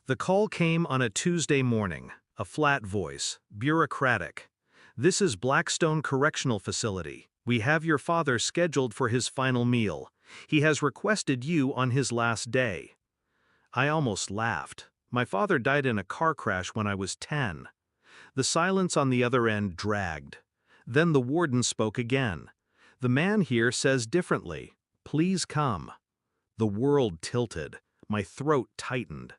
The call came on a Tuesday morning, a flat voice, bureaucratic. "This is Blackstone Correctional Facility. We have your father scheduled for his final meal. He has requested you on his last day." I almost laughed. My father died in a car crash when I was 10. The silence on the other end dragged. Then the warden spoke again. "The man here says differently. Please come." The world tilted. My throat tightened.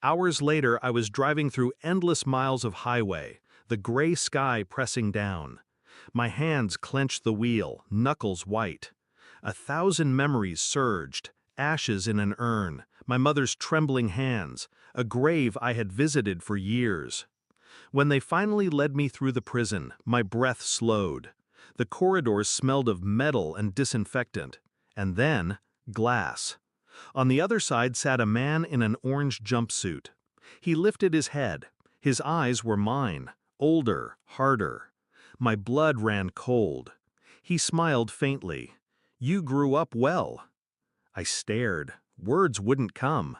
Hours later, I was driving through endless miles of highway, the gray sky pressing down. My hands clenched the wheel, knuckles white. 1,000 memories surged, ashes in an urn, my mother's trembling hands, a grave I had visited for years. When they finally led me through the prison, my breath slowed. The corridors smelled of metal and disinfectant. And then, glass. On the other side sat a man in an orange jumpsuit. He lifted his head. His eyes were mine, older, harder. My blood ran cold. He smiled faintly. "You grew up well." I stared. Words wouldn't come.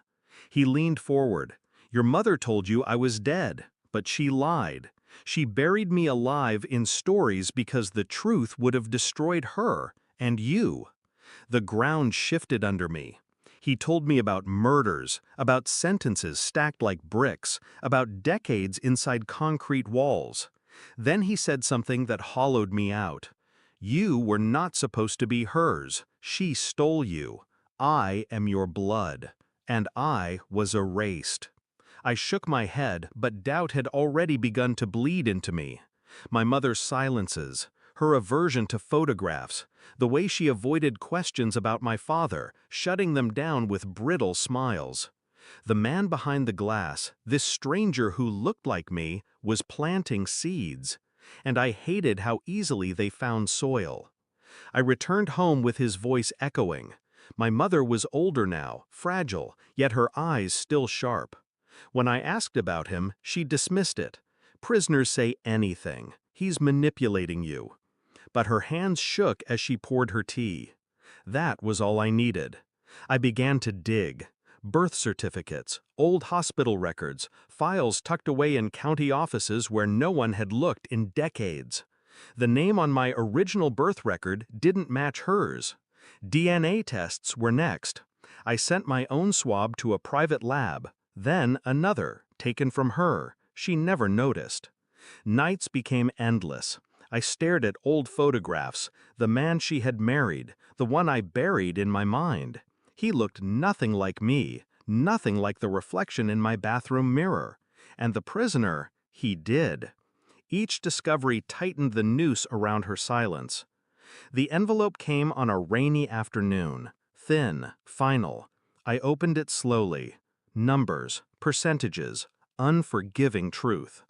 He leaned forward. "Your mother told you I was dead, but she lied. She buried me alive in stories because the truth would have destroyed her and you." The ground shifted under me. He told me about murders, about sentences stacked like bricks, about decades inside concrete walls. Then he said something that hollowed me out. "You were not supposed to be hers. She stole you. I am your blood." And I was erased. I shook my head, but doubt had already begun to bleed into me. My mother's silences, her aversion to photographs, the way she avoided questions about my father, shutting them down with brittle smiles. The man behind the glass, this stranger who looked like me, was planting seeds. And I hated how easily they found soil. I returned home with his voice echoing. My mother was older now, fragile, yet her eyes still sharp. When I asked about him, she dismissed it. "Prisoners say anything. He's manipulating you." But her hands shook as she poured her tea. That was all I needed. I began to dig. Birth certificates, old hospital records, files tucked away in county offices where no one had looked in decades. The name on my original birth record didn't match hers. DNA tests were next. I sent my own swab to a private lab, then another, taken from her. She never noticed. Nights became endless. I stared at old photographs, the man she had married, the one I buried in my mind. He looked nothing like me, nothing like the reflection in my bathroom mirror. And the prisoner, he did. Each discovery tightened the noose around her silence. The envelope came on a rainy afternoon, thin, final. I opened it slowly. Numbers, percentages, unforgiving truth.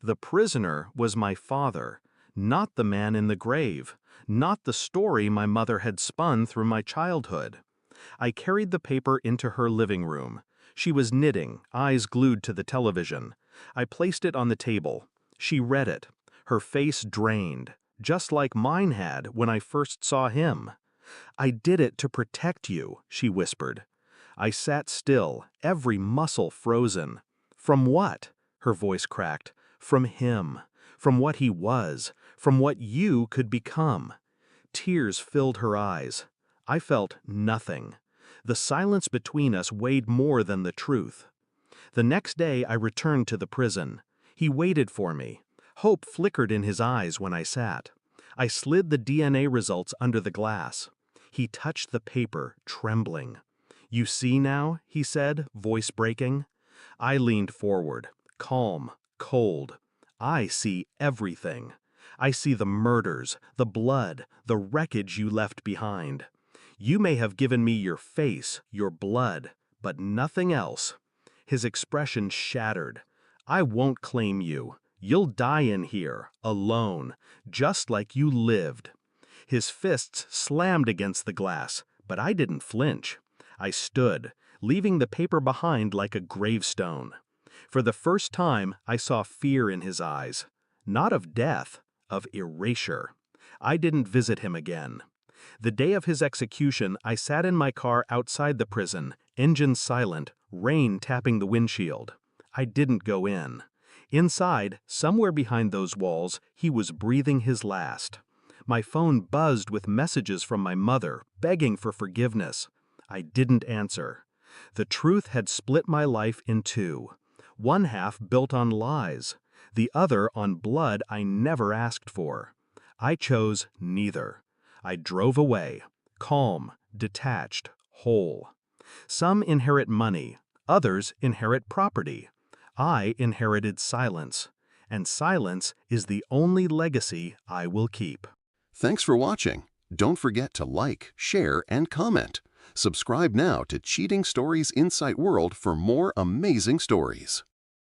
The prisoner was my father, not the man in the grave, not the story my mother had spun through my childhood. I carried the paper into her living room. She was knitting, eyes glued to the television. I placed it on the table. She read it. Her face drained, just like mine had when I first saw him. "I did it to protect you," she whispered. I sat still, every muscle frozen. "From what?" Her voice cracked. "From him. From what he was. From what you could become." Tears filled her eyes. I felt nothing. The silence between us weighed more than the truth. The next day I returned to the prison. He waited for me. Hope flickered in his eyes when I sat. I slid the DNA results under the glass. He touched the paper, trembling. "You see now?" he said, voice breaking. I leaned forward, calm, cold. "I see everything. I see the murders, the blood, the wreckage you left behind. You may have given me your face, your blood, but nothing else." His expression shattered. "I won't claim you. You'll die in here, alone, just like you lived." His fists slammed against the glass, but I didn't flinch. I stood, leaving the paper behind like a gravestone. For the first time, I saw fear in his eyes. Not of death, of erasure. I didn't visit him again. The day of his execution, I sat in my car outside the prison, engine silent, rain tapping the windshield. I didn't go in. Inside, somewhere behind those walls, he was breathing his last. My phone buzzed with messages from my mother, begging for forgiveness. I didn't answer. The truth had split my life in two. One half built on lies, the other on blood I never asked for. I chose neither. I drove away, calm, detached, whole. Some inherit money, others inherit property. I inherited silence, and silence is the only legacy I will keep. Thanks for watching. Don't forget to like, share, and comment. Subscribe now to Cheating Stories Insight World for more amazing stories.